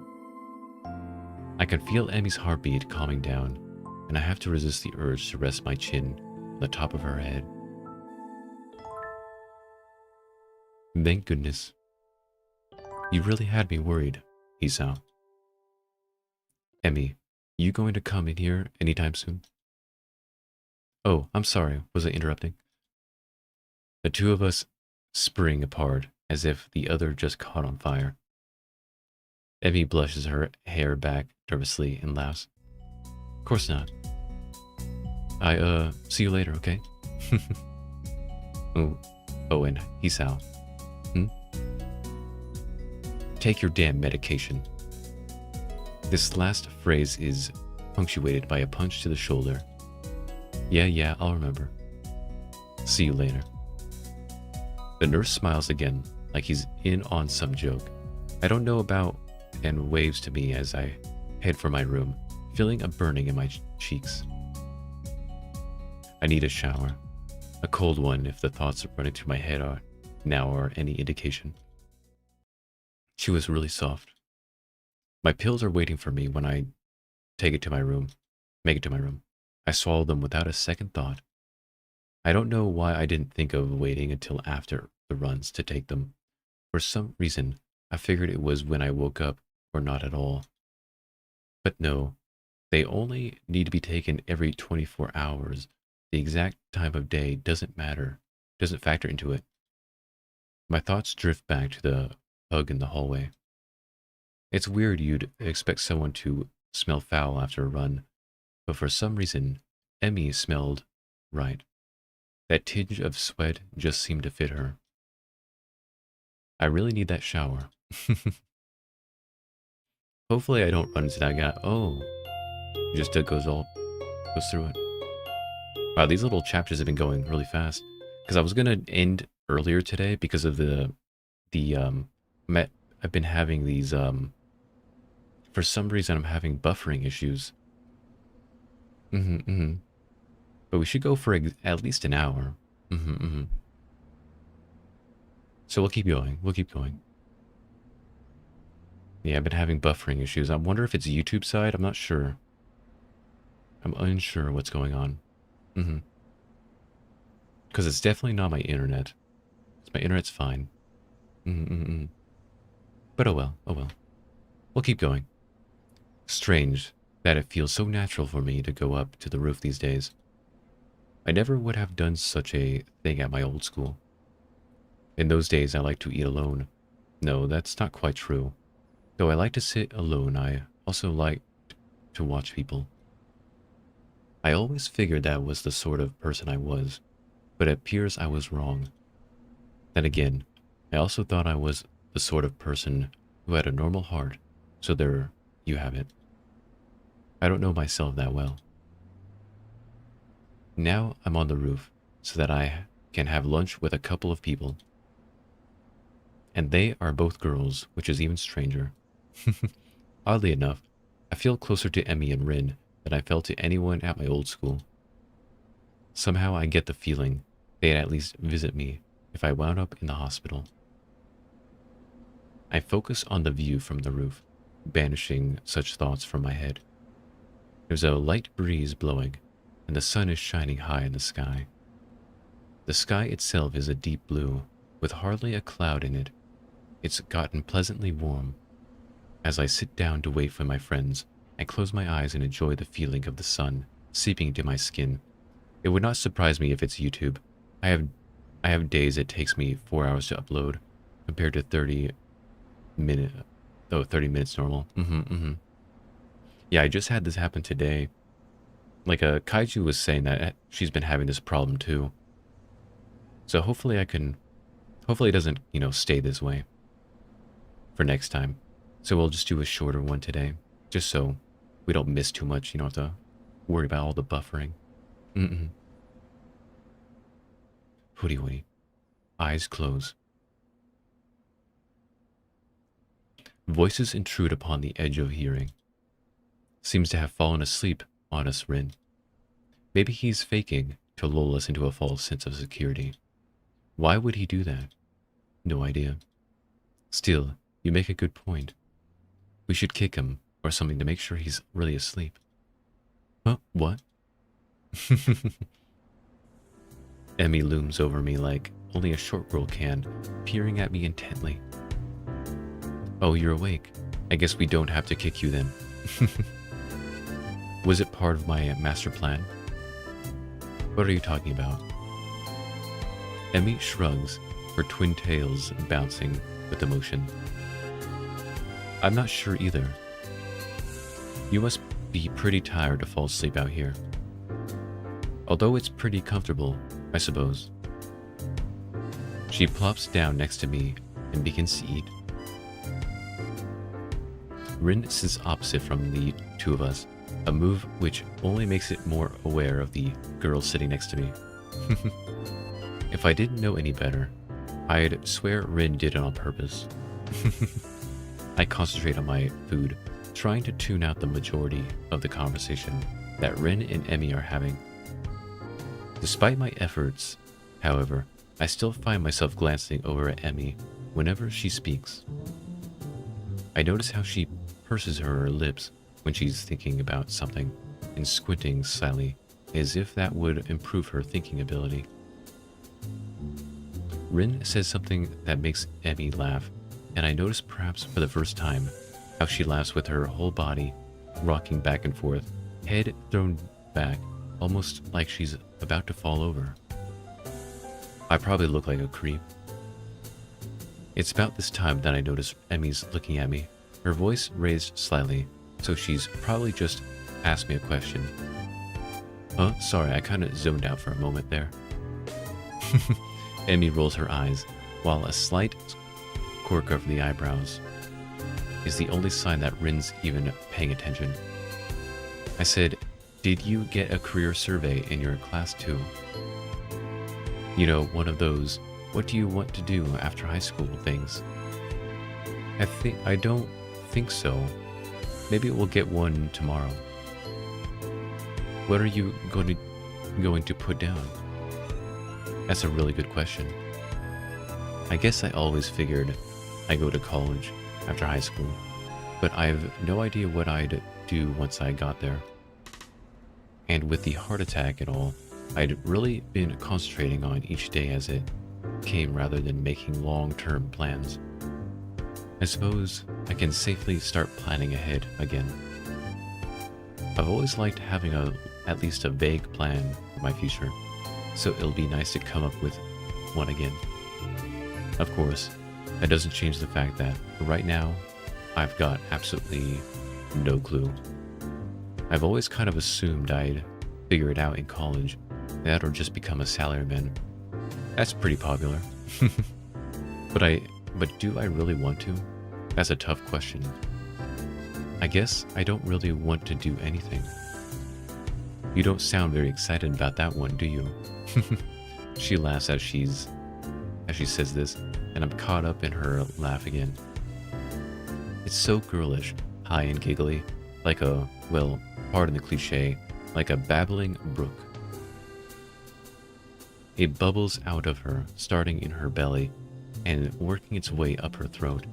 I can feel Emmy's heartbeat calming down, and I have to resist the urge to rest my chin on the top of her head. Thank goodness. You really had me worried, Isao. Emmy, you going to come in here anytime soon? Oh, I'm sorry, was I interrupting? The two of us spring apart as if the other just caught on fire. Emmy blushes her hair back nervously and laughs. Of course not. See you later, okay? Oh, and Isao. Take your damn medication. This last phrase is punctuated by a punch to the shoulder. Yeah, I'll remember. See you later. The nurse smiles again, like he's in on some joke. I don't know about, and waves to me as I head for my room, feeling a burning in my cheeks. I need a shower. A cold one if the thoughts running through my head are any indication. She was really soft. My pills are waiting for me when I make it to my room. I swallow them without a second thought. I don't know why I didn't think of waiting until after the runs to take them. For some reason, I figured it was when I woke up or not at all. But no, they only need to be taken every 24 hours. The exact time of day doesn't factor into it. My thoughts drift back to the hug in the hallway. It's weird you'd expect someone to smell foul after a run, but for some reason, Emmy smelled right. That tinge of sweat just seemed to fit her. I really need that shower. Hopefully I don't run into that guy. Oh, he just goes through it. Wow, these little chapters have been going really fast. Because I was gonna end earlier today because of the I've been having these for some reason I'm having buffering issues. But we should go for at least an hour. So we'll keep going. We'll keep going. Yeah, I've been having buffering issues. I wonder if it's YouTube side. I'm not sure. I'm unsure what's going on. Because it's definitely not my internet. My internet's fine. But oh well, oh well. We'll keep going. Strange that it feels so natural for me to go up to the roof these days. I never would have done such a thing at my old school. In those days, I liked to eat alone. No, that's not quite true. Though I like to sit alone, I also liked to watch people. I always figured that was the sort of person I was, but it appears I was wrong. Then again, I also thought I was the sort of person who had a normal heart, so there you have it. I don't know myself that well. Now I'm on the roof, so that I can have lunch with a couple of people. And they are both girls, which is even stranger. Oddly enough, I feel closer to Emmy and Rin than I felt to anyone at my old school. Somehow I get the feeling they'd at least visit me if I wound up in the hospital. I focus on the view from the roof, banishing such thoughts from my head. There's a light breeze blowing, and the sun is shining high in the sky. The sky itself is a deep blue, with hardly a cloud in it. It's gotten pleasantly warm. As I sit down to wait for my friends, I close my eyes and enjoy the feeling of the sun seeping into my skin. It would not surprise me if it's YouTube. I have days it takes me 4 hours to upload, compared to 30 minutes normal. Yeah, I just had this happen today. Like, Kaiju was saying that she's been having this problem too. So hopefully hopefully it doesn't, stay this way for next time. So we'll just do a shorter one today, just so we don't miss too much. You don't have to worry about all the buffering. Hooty-wooty. Eyes close. Voices intrude upon the edge of hearing. Seems to have fallen asleep on us, Rin. Maybe he's faking to lull us into a false sense of security. Why would he do that? No idea. Still, you make a good point. We should kick him or something to make sure he's really asleep. Huh? What? Emmy looms over me like only a short girl can, peering at me intently. Oh, you're awake. I guess we don't have to kick you then. Was it part of my master plan? What are you talking about? Emmy shrugs, her twin tails bouncing with emotion. I'm not sure either. You must be pretty tired to fall asleep out here. Although it's pretty comfortable, I suppose. She plops down next to me and begins to eat. Rin sits opposite from the two of us, a move which only makes it more aware of the girl sitting next to me. If I didn't know any better, I'd swear Rin did it on purpose. I concentrate on my food, trying to tune out the majority of the conversation that Rin and Emmy are having. Despite my efforts, however, I still find myself glancing over at Emmy whenever she speaks. I notice how she purses her lips when she's thinking about something and squinting slyly, as if that would improve her thinking ability. Rin says something that makes Emmy laugh, and I notice perhaps for the first time how she laughs with her whole body rocking back and forth, head thrown back, almost like she's about to fall over. I probably look like a creep. It's about this time that I notice Emmy's looking at me, her voice raised slightly, so she's probably just asked me a question. Huh? Sorry, I kinda zoned out for a moment there. Emmy rolls her eyes, while a slight quirk of the eyebrows. is the only sign that Rin's even paying attention. I said, "Did you get a career survey in your class too?" You know, one of those, "What do you want to do after high school" things. I don't think so. Maybe we'll get one tomorrow. What are you going to put down? That's a really good question. I guess I always figured I'd go to college after high school, but I have no idea what I'd do once I got there. And with the heart attack and all, I'd really been concentrating on each day as it came rather than making long-term plans. I suppose I can safely start planning ahead again. I've always liked having at least a vague plan for my future, so it'll be nice to come up with one again. Of course, that doesn't change the fact that right now, I've got absolutely no clue. I've always kind of assumed I'd figure it out in college, that or just become a salaryman. That's pretty popular. But do I really want to? That's a tough question. I guess I don't really want to do anything. You don't sound very excited about that one, do you? She laughs as she says this, and I'm caught up in her laugh again. It's so girlish, high and giggly, like a, well, pardon the cliche, like a babbling brook. It bubbles out of her, starting in her belly, and working its way up her throat.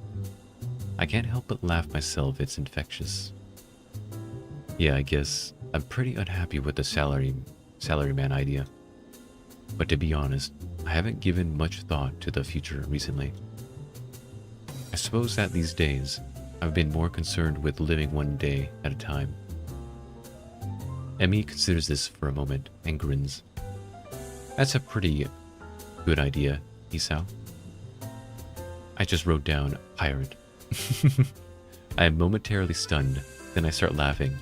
I can't help but laugh myself, it's infectious. Yeah, I guess I'm pretty unhappy with the salaryman idea. But to be honest, I haven't given much thought to the future recently. I suppose that these days, I've been more concerned with living one day at a time. Emmy considers this for a moment and grins. That's a pretty good idea, Isao. I just wrote down pirate. I am momentarily stunned, then I start laughing.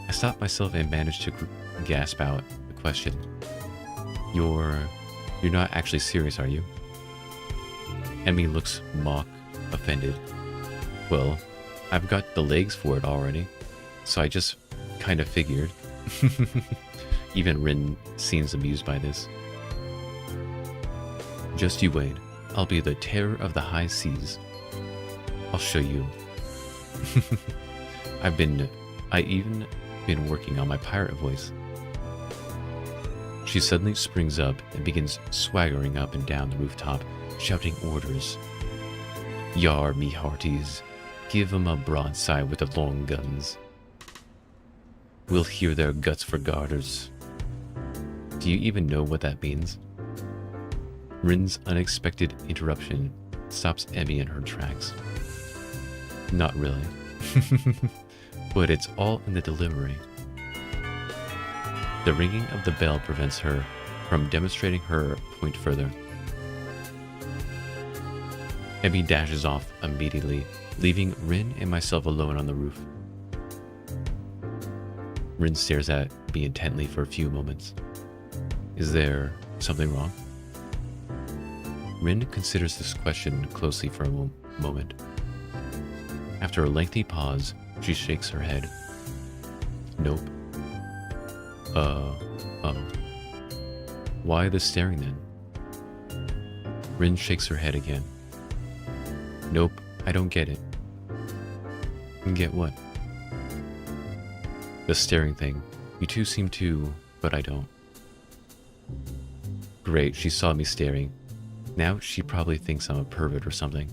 I stop myself and manage to gasp out the question. You're not actually serious, are you? Emmy looks mock offended. Well, I've got the legs for it already, so I just kind of figured. Even Rin seems amused by this. Just you wait. I'll be the terror of the high seas. I'll show you. I even been working on my pirate voice. She suddenly springs up and begins swaggering up and down the rooftop, shouting orders. Yar, me hearties, give 'em a broadside with the long guns. We'll hear their guts for garters. Do you even know what that means? Rin's unexpected interruption stops Emmy in her tracks. Not really. But it's all in the delivery. The ringing of the bell prevents her from demonstrating her point further. Emmy dashes off immediately, leaving Rin and myself alone on the roof. Rin stares at me intently for a few moments. Is there something wrong? Rin considers this question closely for a moment. After a lengthy pause, she shakes her head. Nope. Why the staring then? Rin shakes her head again. Nope, I don't get it. Get what? The staring thing. You two seem to, but I don't. Great, she saw me staring. Now she probably thinks I'm a pervert or something.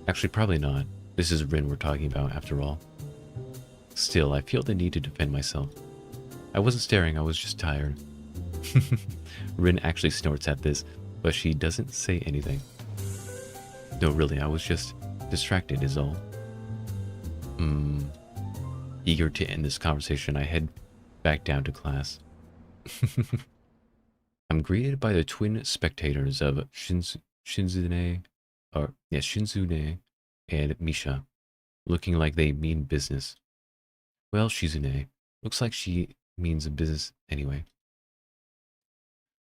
Actually, probably not. This is Rin we're talking about, after all. Still, I feel the need to defend myself. I wasn't staring, I was just tired. Rin actually snorts at this, but she doesn't say anything. No, really, I was just distracted is all. Eager to end this conversation, I head back down to class. I'm greeted by the twin spectators of Shinzune and Misha, looking like they mean business. Well, Shizune looks like she means business anyway.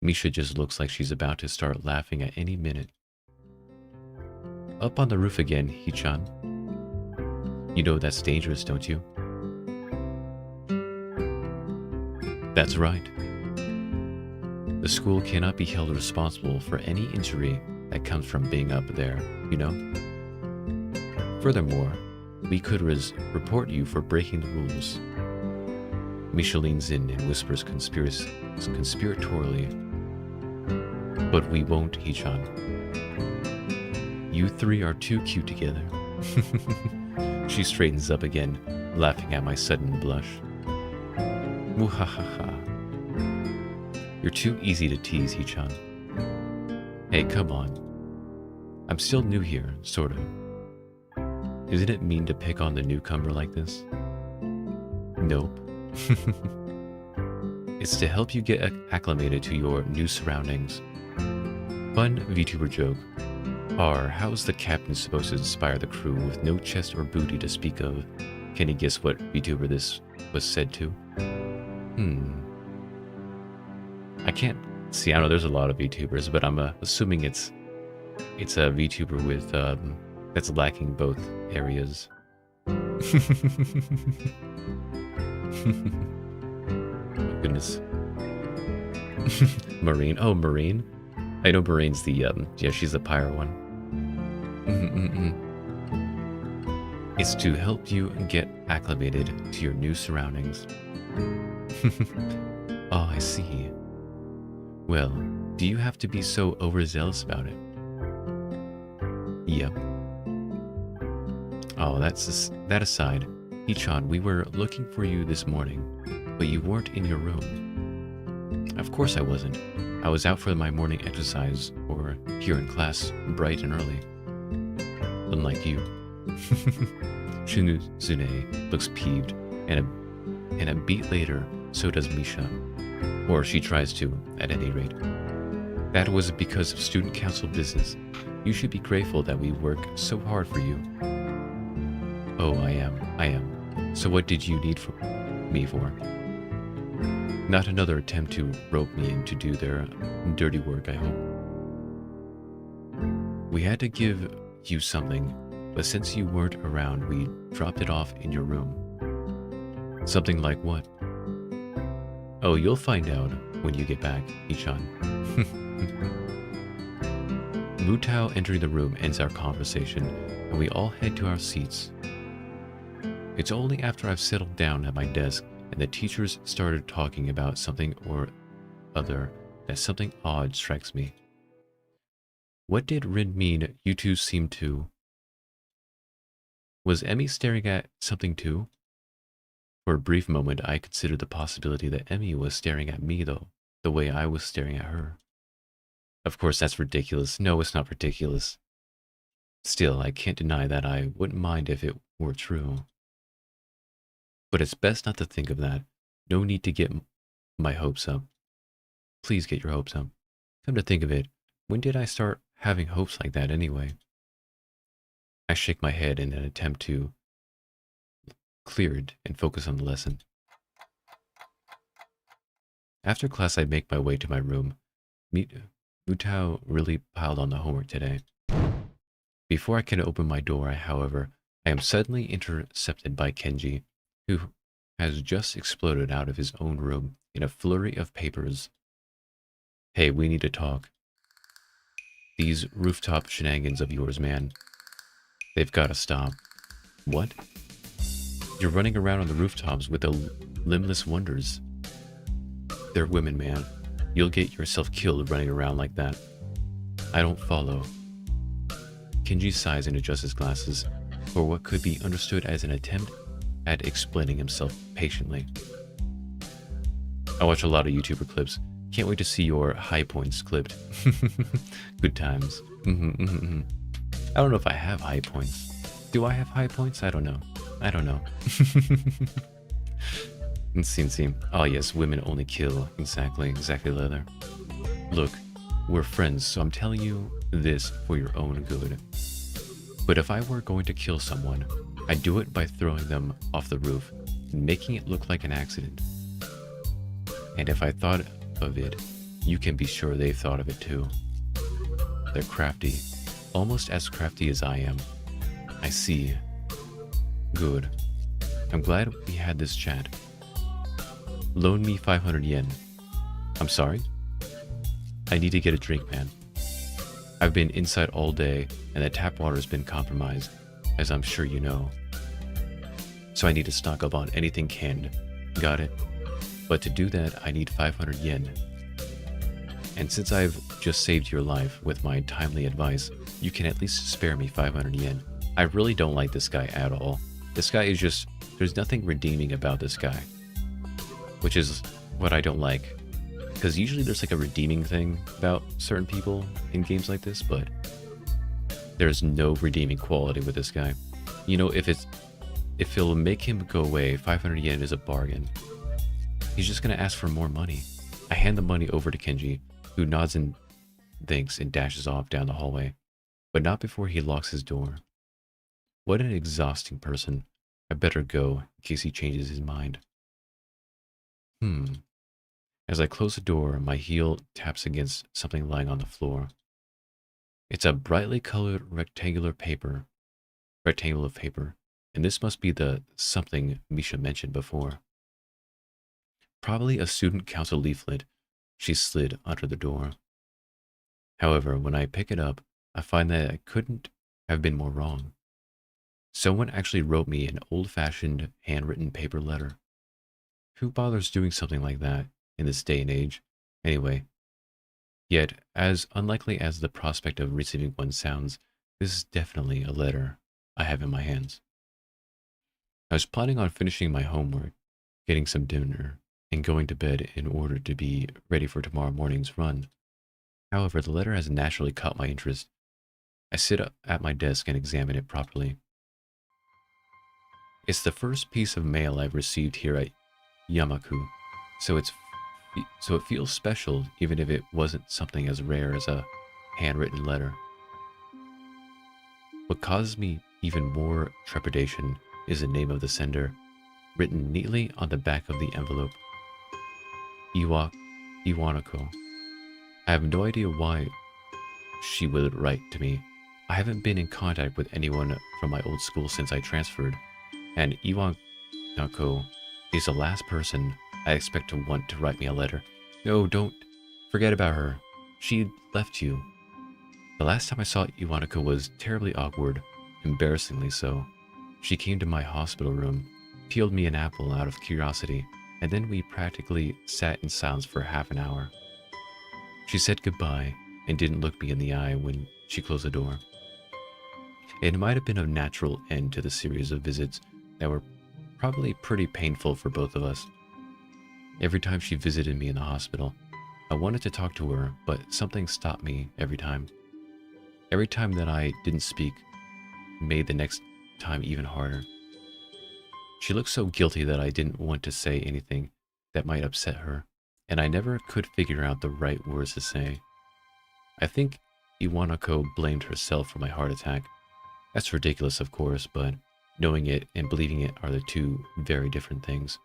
Misha just looks like she's about to start laughing at any minute. Up on the roof again, Hichan. You know that's dangerous, don't you? That's right. The school cannot be held responsible for any injury that comes from being up there, you know? Furthermore, we could report you for breaking the rules. Misha leans in and whispers conspiratorially. But we won't, Hichan. You three are too cute together. She straightens up again, laughing at my sudden blush. Muhahaha. You're too easy to tease, Hichan. Hey, come on. I'm still new here, sort of. Isn't it mean to pick on the newcomer like this? Nope. It's to help you get acclimated to your new surroundings. Fun VTuber joke. How's the captain supposed to inspire the crew with no chest or booty to speak of? Can you guess what VTuber this was said to? I can't see. I know there's a lot of VTubers, but I'm assuming it's a VTuber with that's lacking both areas. Oh, goodness. Marine. Oh, Marine. I know Marine's the yeah, she's the pyro one. It's to help you get acclimated to your new surroundings. Oh, I see. Well, do you have to be so overzealous about it? Yep. Oh, that aside, Hichan, we were looking for you this morning, but you weren't in your room. Of course I wasn't. I was out for my morning exercise, or here in class, bright and early. Unlike you. Shunuzune looks peeved, and a beat later, so does Misha. Or she tries to, at any rate. That was because of student council business. You should be grateful that we work so hard for you. Oh, I am. So what did you need me for? Not another attempt to rope me in to do their dirty work, I hope. We had to give you something, but since you weren't around, we dropped it off in your room. Something like what? Oh, you'll find out when you get back, Hichan. Mutao entering the room ends our conversation, and we all head to our seats. It's only after I've settled down at my desk and the teachers started talking about something or other that something odd strikes me. What did Rin mean you two seemed to? Was Emmy staring at something too? For a brief moment, I considered the possibility that Emmy was staring at me, though, the way I was staring at her. Of course, that's ridiculous. No, it's not ridiculous. Still, I can't deny that I wouldn't mind if it were true. But it's best not to think of that. No need to get my hopes up. Please get your hopes up. Come to think of it, when did I start having hopes like that anyway? I shake my head in an attempt to clear it and focus on the lesson. After class, I make my way to my room. Mutao really piled on the homework today. Before I can open my door, however, I am suddenly intercepted by Kenji, who has just exploded out of his own room in a flurry of papers. Hey, we need to talk. These rooftop shenanigans of yours, man. They've got to stop. What? You're running around on the rooftops with the limbless wonders. They're women, man. You'll get yourself killed running around like that. I don't follow. Kenji sighs and adjusts his glasses for what could be understood as an attempt at explaining himself patiently. I watch a lot of YouTuber clips. Can't wait to see your high points clipped. Good times. I don't know if I have high points. Do I have high points? I don't know. See. Oh yes, women only kill. Exactly, leather. Look, we're friends, so I'm telling you this for your own good. But if I were going to kill someone, I'd do it by throwing them off the roof and making it look like an accident. And if I thought of it, you can be sure they've thought of it too. They're crafty, almost as crafty as I am. I see. Good. I'm glad we had this chat. Loan me 500 yen. I'm sorry? I need to get a drink, man. I've been inside all day, and the tap water has been compromised, as I'm sure you know. So I need to stock up on anything canned. Got it? But to do that, I need 500 yen. And since I've just saved your life with my timely advice, you can at least spare me 500 yen. I really don't like this guy at all. This guy is just... there's nothing redeeming about this guy. Which is what I don't like. Because usually there's like a redeeming thing about certain people in games like this, but there's no redeeming quality with this guy. You know, if it'll make him go away, 500 yen is a bargain. He's just gonna ask for more money. I hand the money over to Kenji, who nods and thanks and dashes off down the hallway, but not before he locks his door. What an exhausting person. I better go in case he changes his mind. As I close the door, my heel taps against something lying on the floor. It's a brightly colored rectangle of paper, and this must be the something Misha mentioned before. Probably a student council leaflet she slid under the door. However, when I pick it up, I find that I couldn't have been more wrong. Someone actually wrote me an old-fashioned handwritten paper letter. Who bothers doing something like that in this day and age, anyway? Yet, as unlikely as the prospect of receiving one sounds, this is definitely a letter I have in my hands. I was planning on finishing my homework, getting some dinner, and going to bed in order to be ready for tomorrow morning's run. However, the letter has naturally caught my interest. I sit up at my desk and examine it properly. It's the first piece of mail I've received here at Yamaku, so it feels special even if it wasn't something as rare as a handwritten letter. What causes me even more trepidation is the name of the sender, written neatly on the back of the envelope. Iwanako. I have no idea why she would write to me. I haven't been in contact with anyone from my old school since I transferred, and Iwanako is the last person I expect to want to write me a letter. No, don't. Forget about her. She left you. The last time I saw Iwanako was terribly awkward, embarrassingly so. She came to my hospital room, peeled me an apple out of curiosity, and then we practically sat in silence for half an hour. She said goodbye and didn't look me in the eye when she closed the door. It might have been a natural end to the series of visits that were probably pretty painful for both of us. Every time she visited me in the hospital, I wanted to talk to her, but something stopped me every time. Every time that I didn't speak made the next time even harder. She looked so guilty that I didn't want to say anything that might upset her, and I never could figure out the right words to say. I think Iwanako blamed herself for my heart attack. That's ridiculous, of course, but knowing it and believing it are the two very different things.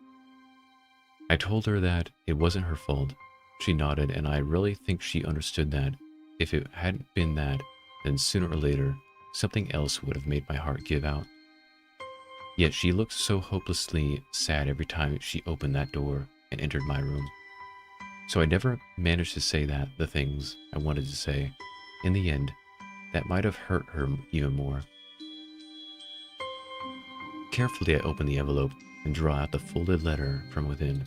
I told her that it wasn't her fault. She nodded, and I really think she understood that if it hadn't been that, then sooner or later, something else would have made my heart give out. Yet she looked so hopelessly sad every time she opened that door and entered my room. So I never managed to say the things I wanted to say. In the end, that might have hurt her even more. Carefully, I open the envelope and draw out the folded letter from within.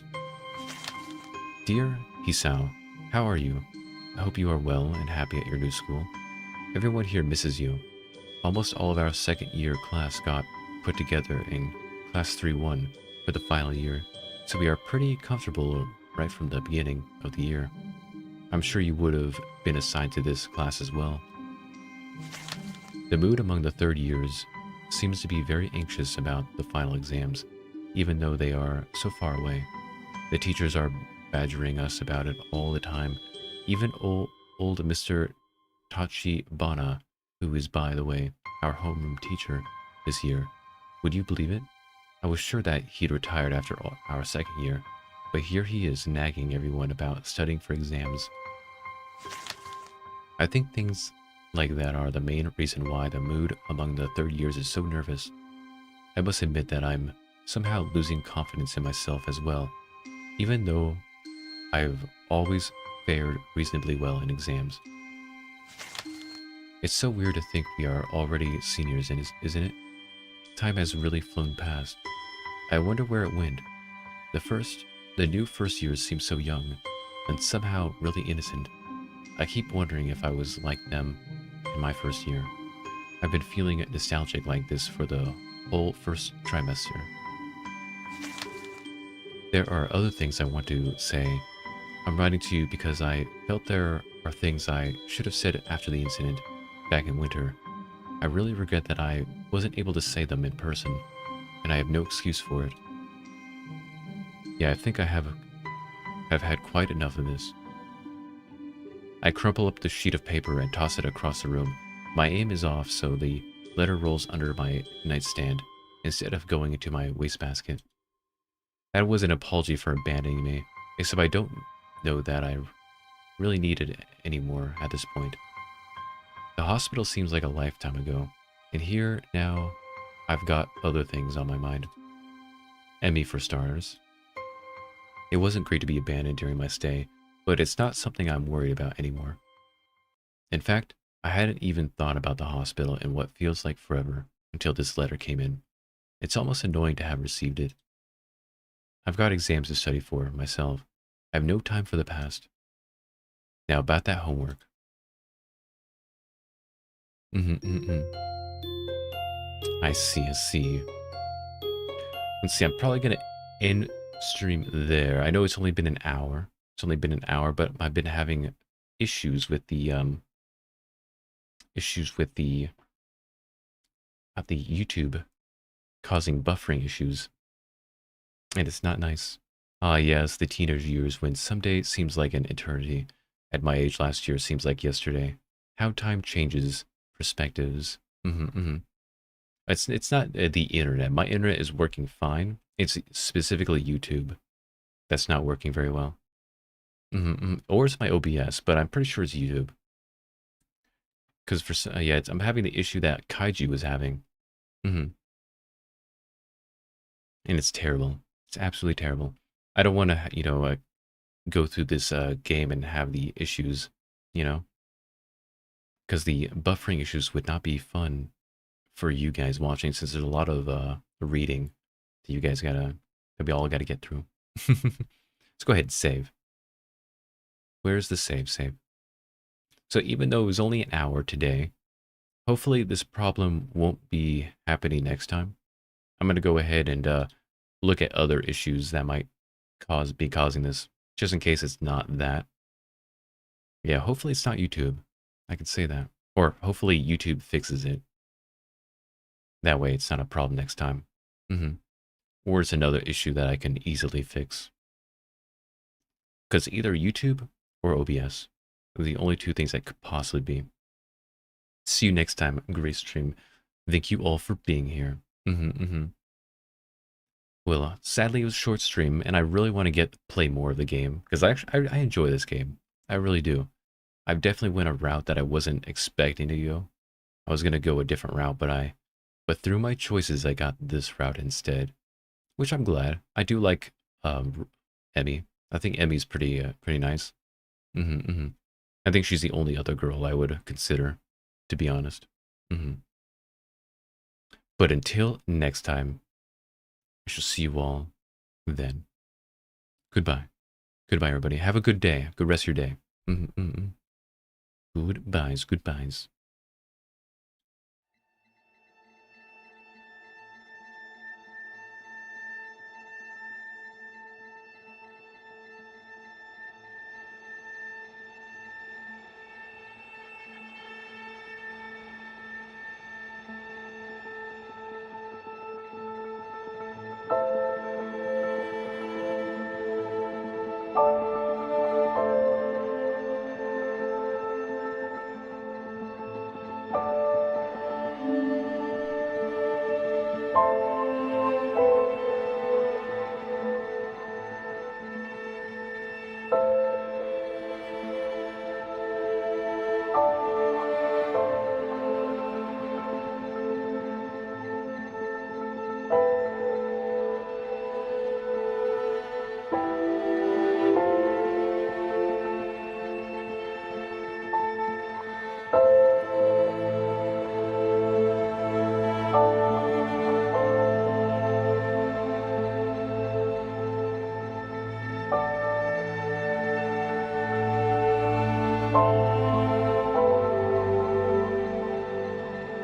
Dear Hisao, how are you? I hope you are well and happy at your new school. Everyone here misses you. Almost all of our second year class got put together in class 3-1 for the final year, so we are pretty comfortable right from the beginning of the year. I'm sure you would have been assigned to this class as well. The mood among the third years seems to be very anxious about the final exams, even though they are so far away. The teachers are badgering us about it all the time. Even old Mr. Tachibana, who is, by the way, our homeroom teacher this year. Would you believe it? I was sure that he'd retired after our second year, but here he is nagging everyone about studying for exams. I think things like that are the main reason why the mood among the third years is so nervous. I must admit that I'm somehow losing confidence in myself as well, even though I've always fared reasonably well in exams. It's so weird to think we are already seniors, isn't it? Time has really flown past. I wonder where it went. The new first years seem so young, and somehow really innocent. I keep wondering if I was like them in my first year. I've been feeling nostalgic like this for the whole first trimester. There are other things I want to say. I'm writing to you because I felt there are things I should have said after the incident back in winter. I really regret that I wasn't able to say them in person, and I have no excuse for it. Yeah, I think I have had quite enough of this. I crumple up the sheet of paper and toss it across the room. My aim is off, so the letter rolls under my nightstand instead of going into my wastebasket. That was an apology for abandoning me, except I don't know that I really need it anymore at this point. The hospital seems like a lifetime ago, and here, now, I've got other things on my mind. Emmy for starters. It wasn't great to be abandoned during my stay, but it's not something I'm worried about anymore. In fact, I hadn't even thought about the hospital in what feels like forever until this letter came in. It's almost annoying to have received it. I've got exams to study for myself. I have no time for the past. Now about that homework. I see. Let's see, I'm probably gonna end stream there. I know it's only been an hour. It's only been an hour, but I've been having issues with the YouTube causing buffering issues. And it's not nice. Ah yes, the teenage years when some day seems like an eternity. At my age last year seems like yesterday. How time changes perspectives. It's not the internet. My internet is working fine. It's specifically YouTube that's not working very well. Or it's my OBS, but I'm pretty sure it's YouTube. Because I'm having the issue that Kaiju was having. And it's terrible. It's absolutely terrible. I don't want to, go through this game and have the issues, because the buffering issues would not be fun for you guys watching, since there's a lot of reading that you guys that we all gotta get through. Let's go ahead and save. Where's the save? So even though it was only an hour today, hopefully this problem won't be happening next time. I'm gonna go ahead and look at other issues that might be causing this, just in case it's not that. Yeah, hopefully it's not YouTube. I could say that. Or hopefully YouTube fixes it. That way it's not a problem next time. Or it's another issue that I can easily fix. Because either YouTube or OBS are the only two things that could possibly be. See you next time, great stream. Thank you all for being here. Well, sadly it was a short stream, and I really want to play more of the game, because I enjoy this game. I really do. I've definitely went a route that I wasn't expecting to go. I was gonna go a different route, but through my choices, I got this route instead, which I'm glad. I do like Emmy. I think Emmy's pretty nice. I think she's the only other girl I would consider, to be honest. But until next time, I shall see you all then. Goodbye. Goodbye, everybody. Have a good day. Good rest of your day. Goodbyes.